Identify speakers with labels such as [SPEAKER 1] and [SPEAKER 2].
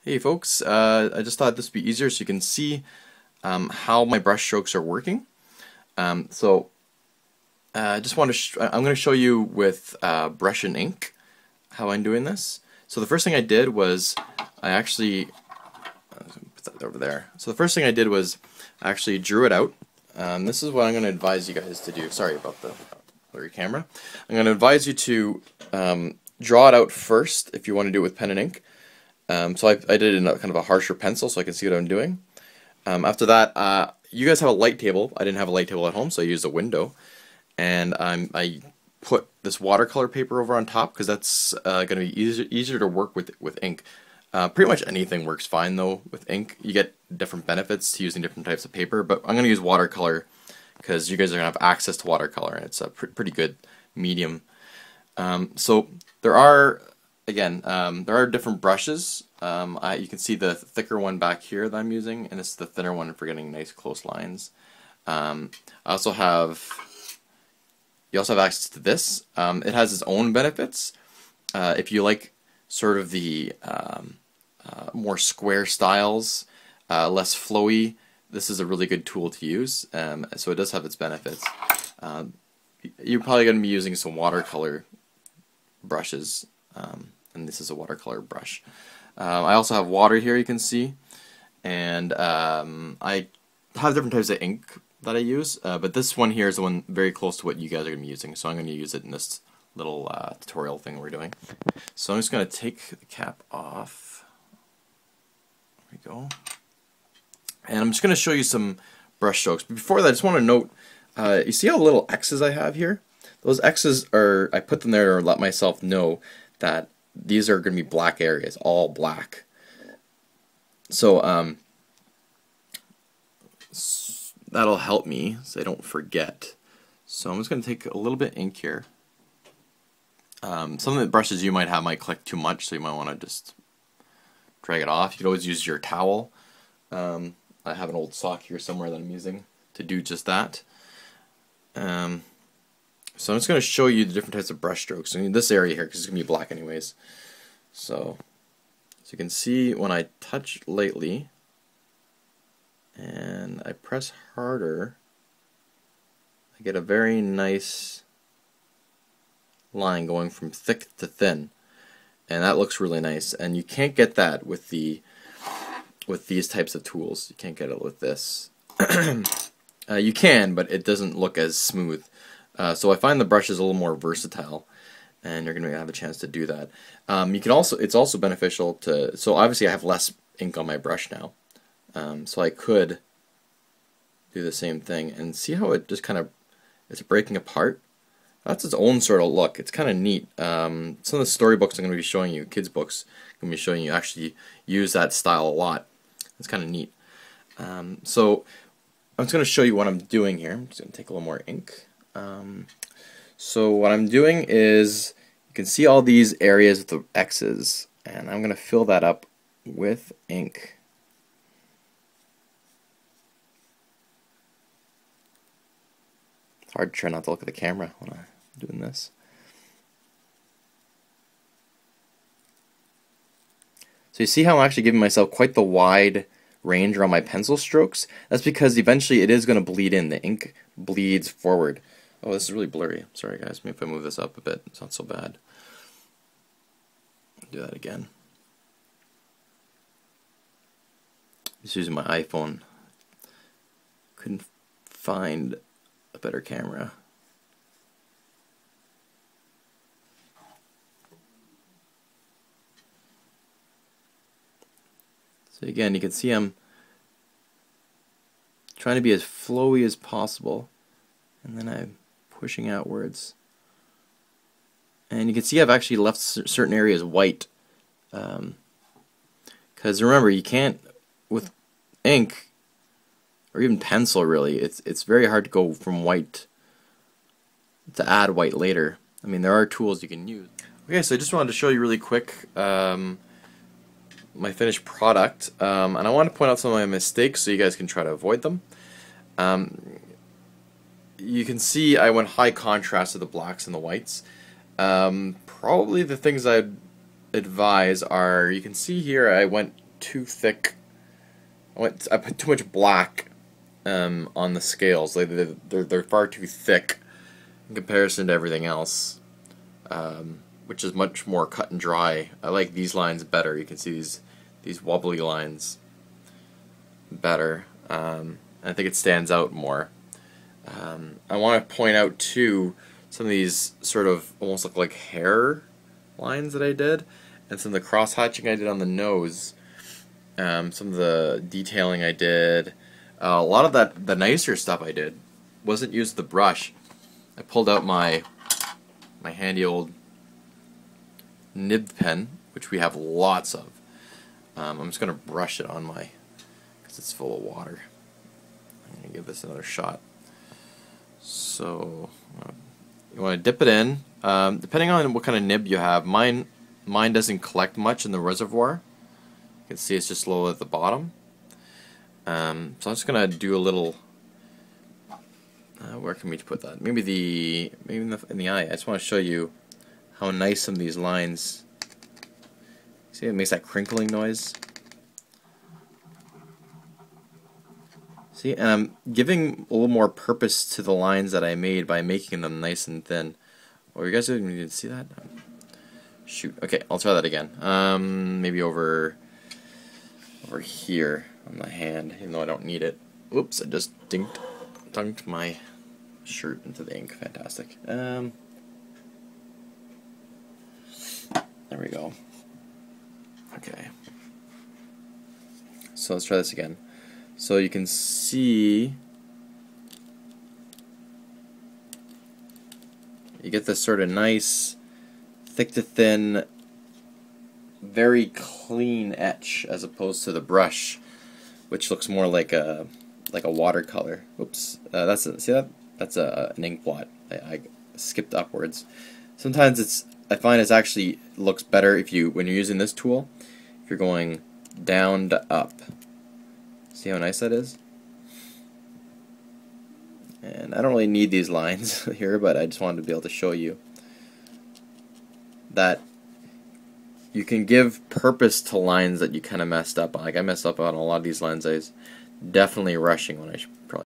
[SPEAKER 1] Hey folks, I just thought this would be easier so you can see how my brush strokes are working. I just want to I'm going to show you with brush and ink how I'm doing this. So the first thing I did was I actually put that over there. So the first thing I did was I actually drew it out. This is what I'm going to advise you guys to do. Sorry about the blurry camera. I'm going to advise you to draw it out first if you want to do it with pen and ink. So I did it in a kind of a harsher pencil so I can see what I'm doing. After that, you guys have a light table. I didn't have a light table at home, so I used a window. And I put this watercolor paper over on top because that's going to be easier to work with ink. Pretty much anything works fine though with ink. You get different benefits to using different types of paper, but I'm going to use watercolor because you guys are going to have access to watercolor and it's a pretty good medium. So there are, again, there are different brushes. You can see the thicker one back here that I'm using, and this is the thinner one for getting nice close lines. You also have access to this. It has its own benefits. If you like sort of the more square styles, less flowy, this is a really good tool to use. So it does have its benefits. You're probably going to be using some watercolor brushes, and this is a watercolor brush. I also have water here, you can see, and I have different types of ink that I use, but this one here is the one very close to what you guys are going to be using, so I'm going to use it in this little tutorial thing we're doing. So I'm just going to take the cap off. There we go. And I'm just going to show you some brush strokes. But before that, I just want to note, you see how little X's I have here? Those X's are, I put them there to let myself know that these are going to be black areas, all black. So that'll help me so I don't forget. So I'm just going to take a little bit of ink here. Some of the brushes you might have might collect too much, so you might want to just drag it off. You could always use your towel. I have an old sock here somewhere that I'm using to do just that. So I'm just going to show you the different types of brush strokes in this area here because it's going to be black anyways. So you can see when I touch lightly and I press harder, I get a very nice line going from thick to thin, and that looks really nice. And you can't get that with these types of tools. You can't get it with this. You can, but it doesn't look as smooth. So I find the brush is a little more versatile, and you're going to have a chance to do that. You can also, it's also beneficial to, so obviously I have less ink on my brush now, so I could do the same thing and see how it just kind of, it's breaking apart. That's its own sort of look. It's kind of neat. Some of the storybooks I'm going to be showing you, kids books, I'm going to be showing you actually use that style a lot. It's kind of neat. So I'm just going to show you what I'm doing here. I'm just going to take a little more ink. So what I'm doing is, you can see all these areas with the X's, and I'm going to fill that up with ink. It's hard to try not to look at the camera when I'm doing this. So you see how I'm actually giving myself quite the wide range around my pencil strokes? That's because eventually it is going to bleed in. The ink bleeds forward. Oh, this is really blurry. Sorry guys, maybe if I move this up a bit, it's not so bad. Do that again. Just using my iPhone. Couldn't find a better camera. So again, you can see I'm trying to be as flowy as possible, and then I'm pushing outwards. And you can see I've actually left certain areas white, because remember, you can't, with ink or even pencil really, it's very hard to go from white to add white later. I mean, there are tools you can use. Okay, so I just wanted to show you really quick my finished product, and I want to point out some of my mistakes so you guys can try to avoid them. You can see I went high contrast to the blacks and the whites. Probably the things I'd advise are, you can see here I went too thick. I put too much black on the scales. They're far too thick in comparison to everything else, which is much more cut and dry. I like these lines better. You can see these wobbly lines better. I think it stands out more. I want to point out too some of these sort of almost look like hair lines that I did, and some of the cross hatching I did on the nose. Some of the detailing I did. A lot of the nicer stuff I did wasn't used the brush. I pulled out my handy old nib pen, which we have lots of. I'm just going to brush it on because it's full of water. I'm going to give this another shot. So you want to dip it in. Depending on what kind of nib you have, mine doesn't collect much in the reservoir. You can see it's just low at the bottom. So I'm just gonna do a little. Where can we put that? Maybe in the eye. I just want to show you how nice some of these lines. See, it makes that crinkling noise. See, and I'm giving a little more purpose to the lines that I made by making them nice and thin. Oh, you guys didn't even see that? Shoot. Okay, I'll try that again. Maybe over here on the hand, even though I don't need it. Oops, I just dunked my shirt into the ink. Fantastic. There we go. Okay. So let's try this again. So you can see you get this sort of nice thick to thin, very clean etch as opposed to the brush, which looks more like a watercolor. Oops, see that? That's an ink blot. I skipped upwards. Sometimes I find it actually looks better when you're using this tool, if you're going down to up. See how nice that is? And I don't really need these lines here, but I just wanted to be able to show you that you can give purpose to lines that you kind of messed up on. Like I messed up on a lot of these lines. I was definitely rushing when I should probably